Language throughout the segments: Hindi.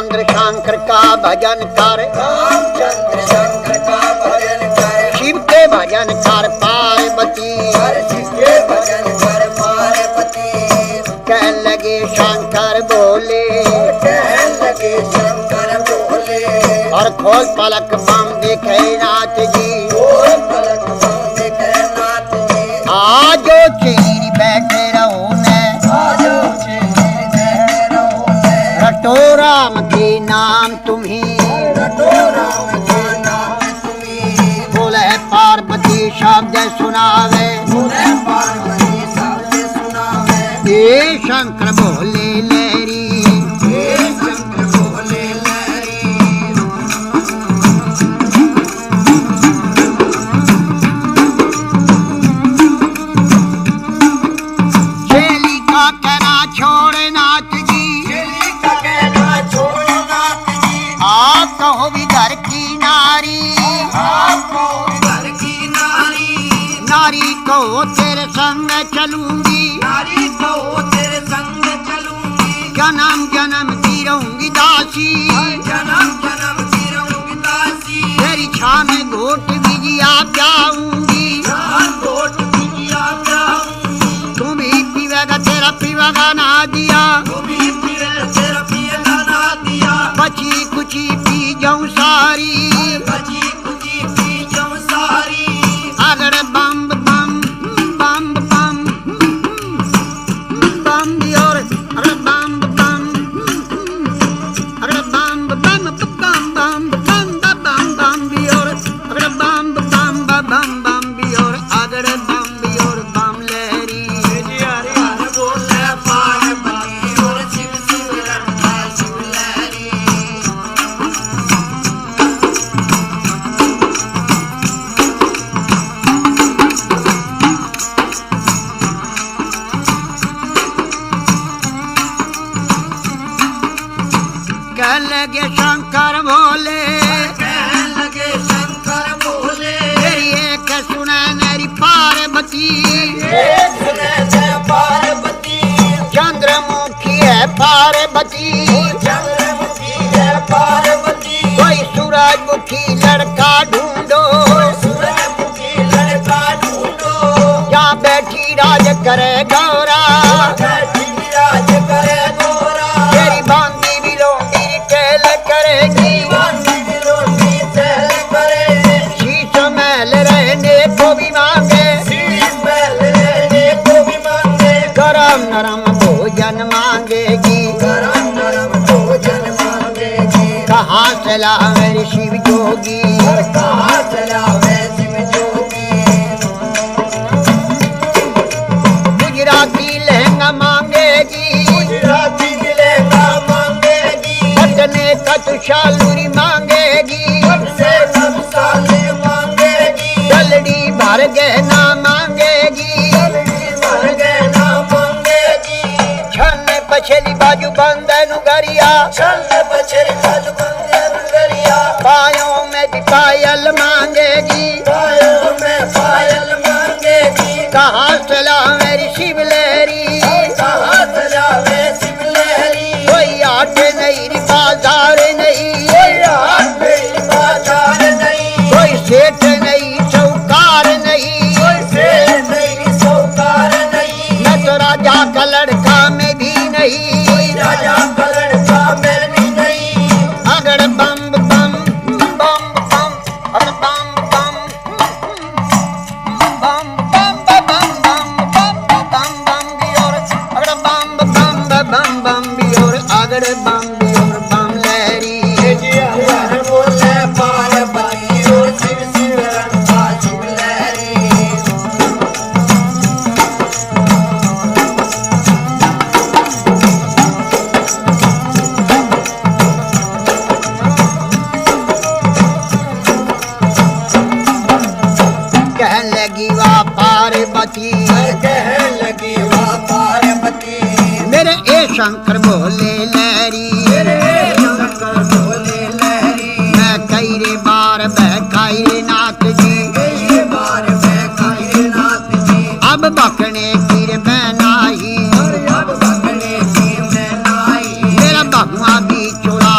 रामचंद्र शंकर का भजन कर, रामचंद्र शंकर का भजन कर, शिव के भजन कर पार्वती। शिव के भजन कर पार्वती। कह लगे शंकर बोले, कहने लगे शंकर बोले, और खोल पलक बम देखे नाथ जी। खोल पलक बम देखे नाथ जी। आजो चीर बैठे रहो मैं, आजो चीर बैठे रहो मैं, रटो राम के नाम तुम्हें। रटो राम के नाम तुम्हें। बोले पार्वती शब्द सुनावे, बोले पार्वती शब्द सुनावे। ये शंकर बोले लहरी, हे शंकर बोले लहरी। शैली का कहना छोड़ नाथ जी। दिल्ली का कहना छोड़ो नाथ जी। आप कहो विधर की नारी, आपको घर की नारी, नारी को तेरे संग चलूंगी। नारी को तेरे संग चलूंगी। जन्म जन्म की रहूंगी दासी, जन्म जन्म की रहूंगी दासी। तेरी छाव में घोट बिजिया जाऊंगी। जान घोट बिटिया जाऊंगी। तुम ही पीवेगा तेरा पीवेगा ना दिया, तू भी पीवे तेरा पिएगा ना दिया। बची कुची पी जाऊं सारी। बची कुची पी जाऊं सारी। अगर बम बम बम बम बम भी और अगर बम बम अगर बम बम बम बम बम बम बम भी और अगर बम बम बम बम भी और अगर बम भी और बम लहरी। हर बोले पार्वती और शिव शिव रंगा शिव लहरी। कह लगे शंकर भोले, कहने लगे शंकर बोले, तेरी एक सुने मेरी पार्वती। सुने जय पार्वती। चंद्रमुखी है पार्वती, चंद्रमुखी है पार्वती। कोई सूरजमुखी लड़का ढूंढो। सूरजमुखी लड़का ढूंढो। यहाँ बैठी राज करे गौरा, बैठी विराज करे गोरा। तेरी बांधी भी लोंडी टेल करेगी। दीवानी विलोटी चल करे। शीश महल रहने को भी मांगे, शीश महल रहने को भी मांगे। गरम नरम भोजन मांगेगी। गरम नरम भोजन मांगेगी। कहाँ चला मेरी शिव जोगी, और कहाँ चला मैं शिव जोगी। गुजराती लहंगा मांगेगी। गुजराती मिलेगा मांगेगी। पटने का तुषालूरी मांगेगी। सबसे कम साले मांगेगी। गलड़ी भर गहना मांगेगी। जल्दी मर गए ना मांगेगी। छन्ने पछली बाजू बंदन गरिया, चल बछर कल बंदे गरिया। पायों में भी पायल मांगेगी। पायों में पायल मांगेगी। कहाँ चला मेरी शिव लहरी, कहाँ चला मैं शिव लहरी। कोई आठ नहीं बाजार नहीं, कोई हाथ में बाजार नहीं। कोई सेठ नहीं चौकार नहीं। कोई सेठ नहीं सौकार नहीं। मैं तो राजा का लड़का में भी नहीं। कोई राजा का लड़का मैं भी नहीं। अगर बम बम बम बम अगर बम बम बम बम बम बम बम बम भी और अगर बम बम बम बम भी और अगर बम भी और बम लहरी। हर बोले पार्वती और शिव शिव रंगा शिव लहरी। कह लगी वाह पार्वती, कहने लगी वाह पार्वती। मेरे ए शंकर भोले लहरी। शंकर बोले लहरी। मैं कई रे बार बहकाई रे नाथ जी, कई बार मैं खाई नाथ जी। अब बकने की रे मैं नाही। अब भगने की मैं नाई। मेरा बहुआ भी चुरा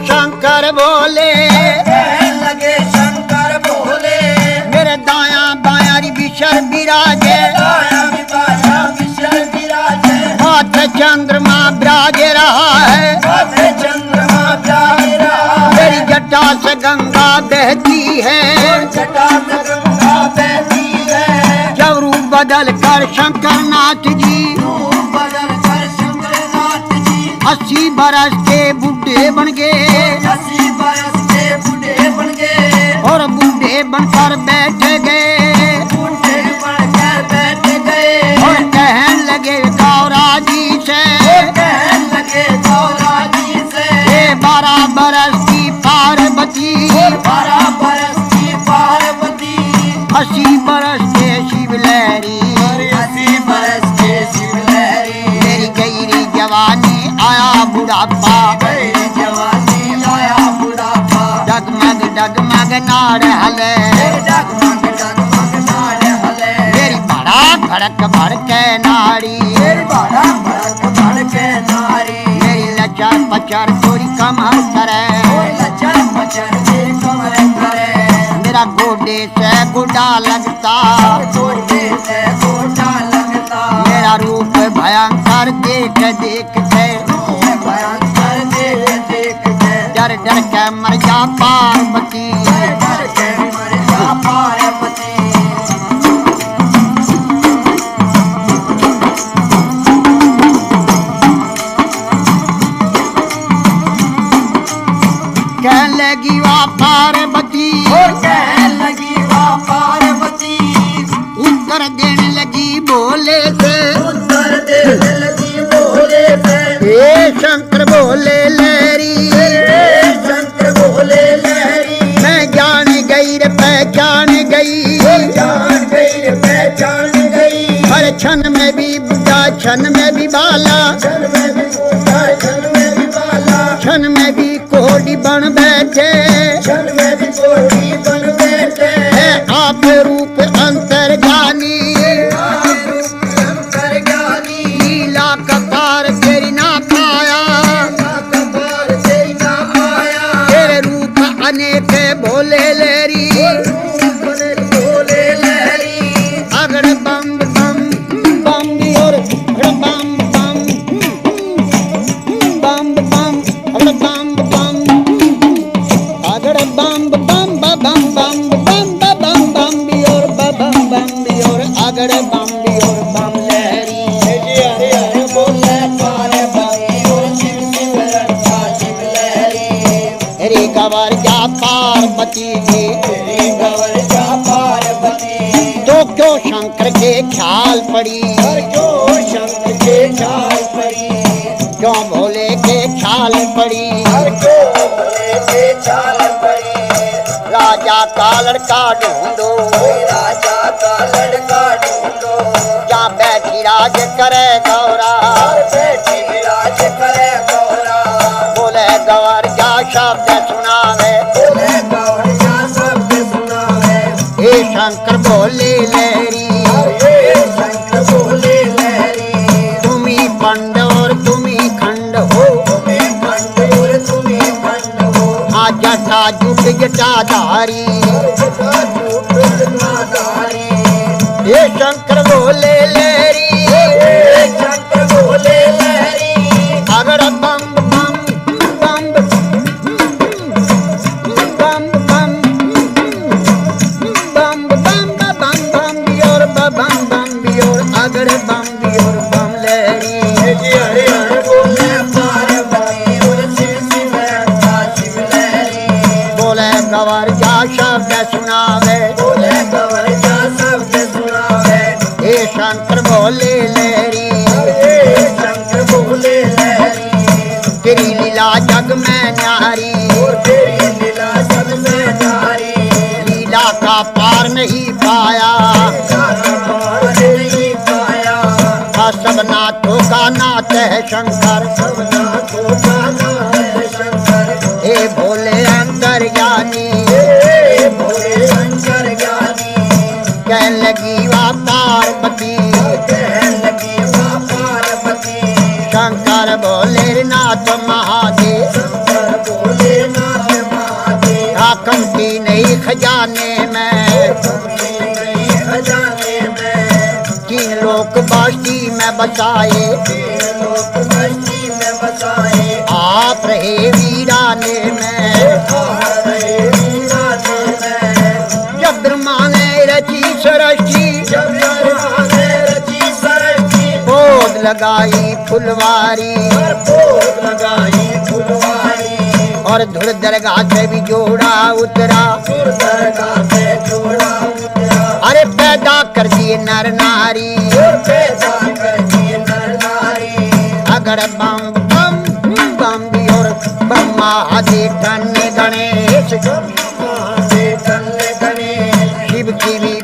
शंकर बोले, कहने लगे शंकर बोले, मेरे दाया बाया विशर विराजे, दाया भी बाया विशर विराजे, हाथ चंद्रमा विराज रहा है, माथे चंद्रमा विराज रहा है, मेरी जटा से गंगा बहती है, जटा से गंगा बहती है, जब रूप बदल कर शंकर नाथ जी रूप बदल कर शंकरनाथ जी 80 बरस के बूढ़े बन गए, 80 बरस के बूढ़े बन गए, और बूढ़े बनकर बैठ गए, बूढ़े बनकर बैठ गए, और कहने लगे गौरा जी से, कहने लगे गौरा जी से, ये 12 बरस की पार्वती, 12 बरस की पार्वती, 80 बरस के शिवलहरी, 80 बरस के शिवलहरी, मेरी गईरी जवानी आया बुढ़ापा, गई जवानी आया बुढ़ापा, डगमग डगमग नाड़ हले, डगमग डगमग नाड़ हले, मेरी बड़ा भड़क भड़के नाड़ी, बड़ा भड़क भड़के नारी, मेरी लचर पचर कोई कमर करे, लचर पचर फिर कमर करे, मेरा गोडे से गुडा लगता, गोटे से गोटा लगता, मेरा रूप भयंकर देख देख के, भयंकर देख देख के, डर डर के मर जा पार्वती, डर के मर जा पार्वती, कहने लगी वा पार्वती, कहने लगी वाह पार्वती, उत्तर देने लगी बोले से, उत्तर देने लगी बोले से, हे शंकर बोले लहरी, शंकर बोले लहरी, मैं जान गई रे पहचान गई, जान गई पहचान गई, हर क्षण में भी बुढ़ा क्षण में भी बाला, क्षण में भी बूढ़ा क्षण में भी बाला, क्षण में भी कोड़ी बन बैठे, क्षण में भी कोठी बन बैठे, है आप रूप अंतर जानी, अंतर ज्ञानी, लीला कपार तेरी ना पाया, कपार से ना पाया, तेरे रूप अनेक भोले लहरी, बोले लहरी, अगड़ बम बम बम और बम बम बम बम अगड़ बम बम अगड़ बम बम बम बम बम बम बम और बम बम और अगड़ बम और बम लहरी, हरे हरे बोले पार्वती और शिव शिव रखा शिव लहरी, रे गवर जा पार्वती की, तेरी गवर जा पार्वती, तो क्यों शंकर के ख्याल पड़ी, और क्यों शंकर के ख्याल पड़ी, क्यों भोले के ख्याल पड़ी, और क्यों भोले के ख्याल पड़ी, राजा का लड़का ढूंढो, राजा का लड़का ढूंढो, जहाँ बैठी राज करे गौरा, और बेटी विराज करे गौरा, बोले गवर जा शब्द सुनावे, बोले गौर जा शब्द सुनावे, हे शंकर बोले लहरी, और ये शंकर बोले लहरी, तुम्ही पंड और तुम्ही खंड हो, तुम्हें खंड और तुम्हें खंड हो, हाँ जटा जुट जटाधारी, जटा झूठ जटाधारी, हे शंकर बोले लहरी, ये शंकर बोले लहरी, अगर बम बम बम बम बम बम बम बम बम और बम बम और अगर बम और बम लहरी, हरे हरे बोले पार्वती और शिव शिव रखा शिव लहरी, बोले गवर जा शब्द सुनावे, बोले गवर जा शब्द सुनावे, हे शंकर बोले लहरी, ये शंकर बोले लहरी, तेरी लीला जग में न्यारी, और तेरी लीला सबसे न्यारी, लीला का पार नहीं पाया, पार नहीं पाया, सब नाथों का नाथ है शंकर, सब नाथों का नाम है शंकर, हे भोले अंतर्ज्ञानी, हे भोले शंकर ज्ञानी, कह लगी वा पार्वती, कहने लगी माँ पार्वती, शंकर भोले नाथ महादेव, शंकर बोले खजाने में, खजाने में 3 लोक बास्ती में बसाए, 3 लोक बस्ती में बसाए। आप रहे वीराने में। रहे वीराने में जब ब्रह्मा ने रची सृष्टि, जब ब्रह्मा ने रची सृष्टि गोद लगाई फुलवारी, भोग लगाई फुलवारी। और धुर दरगाह से भी जोड़ा उतरा, सुर दरगाह से जोड़ा उतरा। अरे पैदा कर दिए नर नारी, पैदा कर दिए नर नारी। अगर बम बम बम भी और ब्रह्मा आदि टन गणेश, ब्रह्मा से टन गणेश शिव की भी